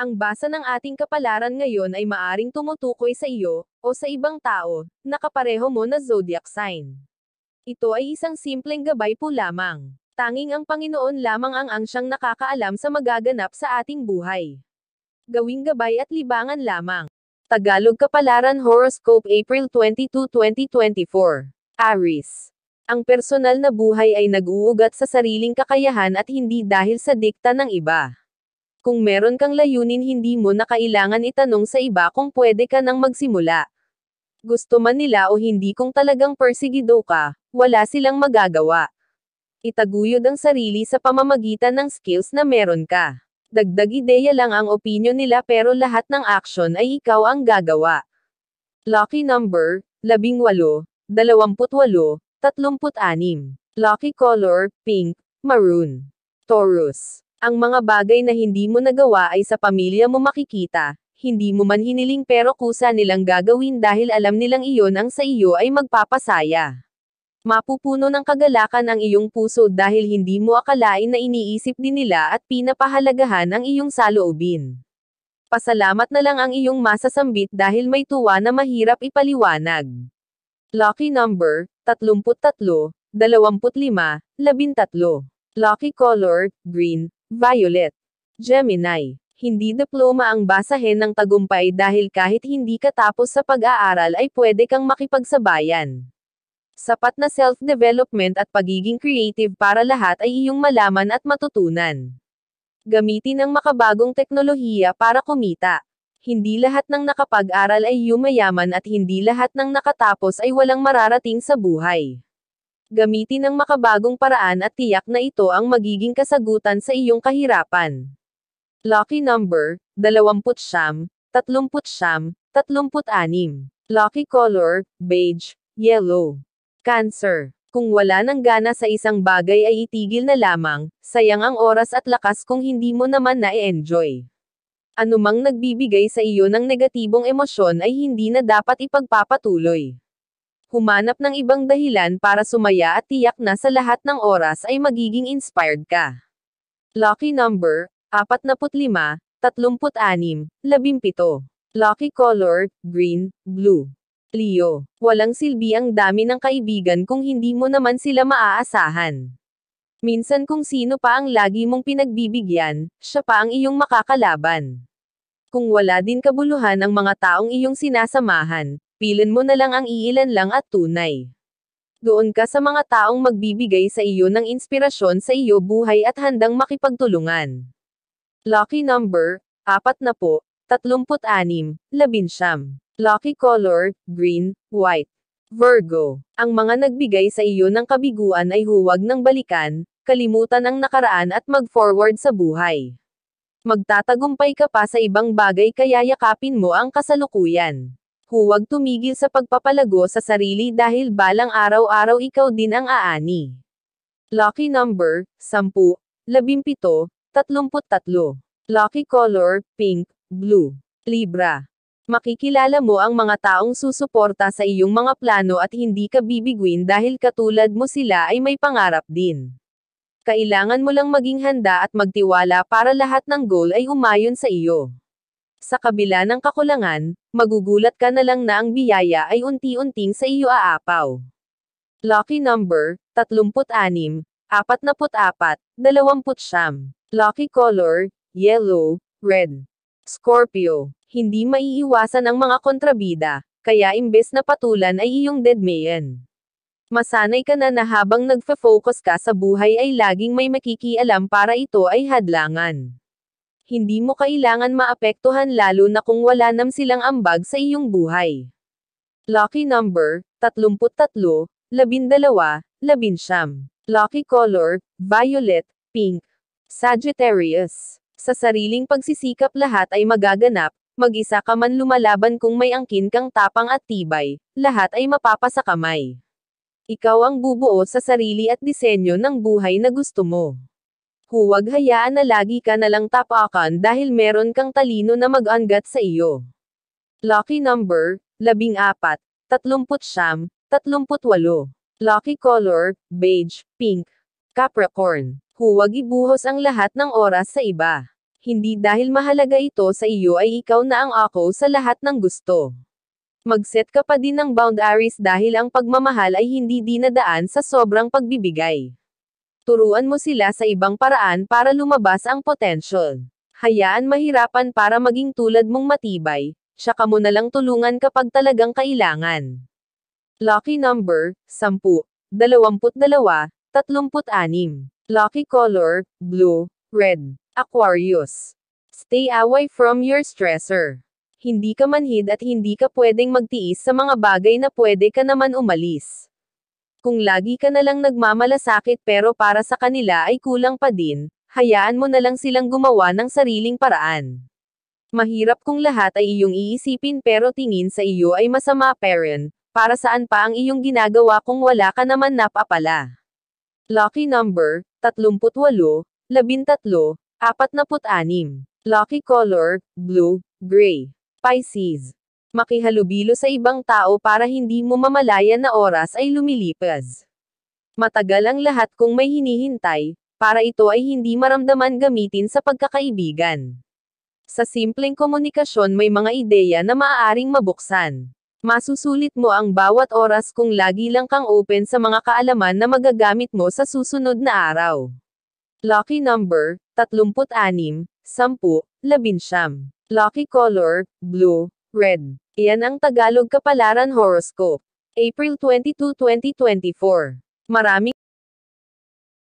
Ang basa ng ating kapalaran ngayon ay maaring tumutukoy sa iyo, o sa ibang tao, na kapareho mo na zodiac sign. Ito ay isang simpleng gabay po lamang. Tanging ang Panginoon lamang ang siyang nakakaalam sa magaganap sa ating buhay. Gawing gabay at libangan lamang. Tagalog Kapalaran Horoscope April 22, 2024. Aries. Ang personal na buhay ay nag-uugat sa sariling kakayahan at hindi dahil sa dikta ng iba. Kung meron kang layunin, hindi mo na kailangan itanong sa iba kung pwede ka nang magsimula. Gusto man nila o hindi, kung talagang persigido ka, wala silang magagawa. Itaguyod ang sarili sa pamamagitan ng skills na meron ka. Dagdag ideya lang ang opinyon nila, pero lahat ng aksyon ay ikaw ang gagawa. Lucky number, 18, 28, 36. Lucky color, pink, maroon. Taurus. Ang mga bagay na hindi mo nagawa ay sa pamilya mo makikita, hindi mo man hiniling, pero kusa nilang gagawin dahil alam nilang iyon ang sa iyo ay magpapasaya. Mapupuno ng kagalakan ang iyong puso dahil hindi mo akalain na iniisip din nila at pinapahalagahan ang iyong saloobin. Pasalamat na lang ang iyong masasambit dahil may tuwa na mahirap ipaliwanag. Lucky number, 33, 25, 13. Lucky color, green, violet. Gemini. Hindi diploma ang basahin ng tagumpay dahil kahit hindi ka tapos sa pag-aaral ay pwede kang makipagsabayan. Sapat na self-development at pagiging creative para lahat ay iyong malaman at matutunan. Gamitin ang makabagong teknolohiya para kumita. Hindi lahat ng nakapag-aral ay yumayaman at hindi lahat ng nakatapos ay walang mararating sa buhay. Gamitin ang makabagong paraan at tiyak na ito ang magiging kasagutan sa iyong kahirapan. Lucky number, 29, 39, 36. Lucky color, beige, yellow. Cancer. Kung wala ng gana sa isang bagay ay itigil na lamang, sayang ang oras at lakas kung hindi mo naman na-enjoy. Anumang nagbibigay sa iyo ng negatibong emosyon ay hindi na dapat ipagpapatuloy. Humanap ng ibang dahilan para sumaya at tiyak na sa lahat ng oras ay magiging inspired ka. Lucky number, 45, 36, 17. Lucky color, green, blue. Leo. Walang silbi ang dami ng kaibigan kung hindi mo naman sila maaasahan. Minsan kung sino pa ang lagi mong pinagbibigyan, siya pa ang iyong makakalaban. Kung wala din kabuluhan ang mga taong iyong sinasamahan, pilin mo na lang ang iilan lang at tunay. Doon ka sa mga taong magbibigay sa iyo ng inspirasyon sa iyo buhay at handang makipagtulungan. Lucky number, 40, 36, 11. Lucky color, green, white. Virgo. Ang mga nagbigay sa iyo ng kabiguan ay huwag nang balikan, kalimutan ang nakaraan at mag-forward sa buhay. Magtatagumpay ka pa sa ibang bagay kaya yakapin mo ang kasalukuyan. Huwag tumigil sa pagpapalago sa sarili dahil balang araw-araw ikaw din ang aani. Lucky number, 10, 17, 33. Lucky color, pink, blue. Libra. Makikilala mo ang mga taong susuporta sa iyong mga plano at hindi ka bibiguin dahil katulad mo sila ay may pangarap din. Kailangan mo lang maging handa at magtiwala para lahat ng goal ay umayon sa iyo. Sa kabila ng kakulangan, magugulat ka na lang na ang biyaya ay unti-unting sa iyo aapaw. Lucky number, 36, 44, 20. Lucky color, yellow, red. Scorpio. Hindi maiiwasan ang mga kontrabida, kaya imbes na patulan ay iyong dedmayan. Masanay ka na habang nagfe-focus ka sa buhay ay laging may makikialam para ito ay hadlangan. Hindi mo kailangan maapektuhan lalo na kung wala nam silang ambag sa iyong buhay. Lucky number, 33, 12, 11. Lucky color, violet, pink. Sagittarius. Sa sariling pagsisikap lahat ay magaganap, mag-isa ka man lumalaban kung may angkin kang tapang at tibay, lahat ay mapapasa kamay. Ikaw ang bubuo sa sarili at disenyo ng buhay na gusto mo. Huwag hayaan na lagi ka nalang tapakan dahil meron kang talino na mag-angat sa iyo. Lucky number, 14, 39, 38. Lucky color, beige, pink. Capricorn. Huwag ibuhos ang lahat ng oras sa iba. Hindi dahil mahalaga ito sa iyo ay ikaw na ang ako sa lahat ng gusto. Mag-set ka pa din ng boundaries dahil ang pagmamahal ay hindi dinadaan sa sobrang pagbibigay. Turuan mo sila sa ibang paraan para lumabas ang potential. Hayaan mahirapan para maging tulad mong matibay, tsaka mo na lang tulungan kapag talagang kailangan. Lucky number, 10, 22, 36. Lucky color, blue, red. Aquarius. Stay away from your stressor. Hindi ka manhid at hindi ka pwedeng magtiis sa mga bagay na pwede ka naman umalis. Kung lagi ka na lang nagmamalasakit pero para sa kanila ay kulang pa din, hayaan mo na lang silang gumawa ng sariling paraan. Mahirap kung lahat ay iyong iisipin pero tingin sa iyo ay masama parent, para saan pa ang iyong ginagawa kung wala ka naman napapala. Lucky number, 38, 13, 46. Lucky color, blue, gray. Pisces. Makihalubilo sa ibang tao para hindi mo mamalayan na oras ay lumilipas. Matagal ang lahat kung may hinihintay, para ito ay hindi maramdaman gamitin sa pagkakaibigan. Sa simpleng komunikasyon may mga ideya na maaaring mabuksan. Masusulit mo ang bawat oras kung lagi lang kang open sa mga kaalaman na magagamit mo sa susunod na araw. Lucky number, 36, 10, 11. Lucky color, blue, red. Iyan ang Tagalog Kapalaran Horoscope. April 22, 2024. Maraming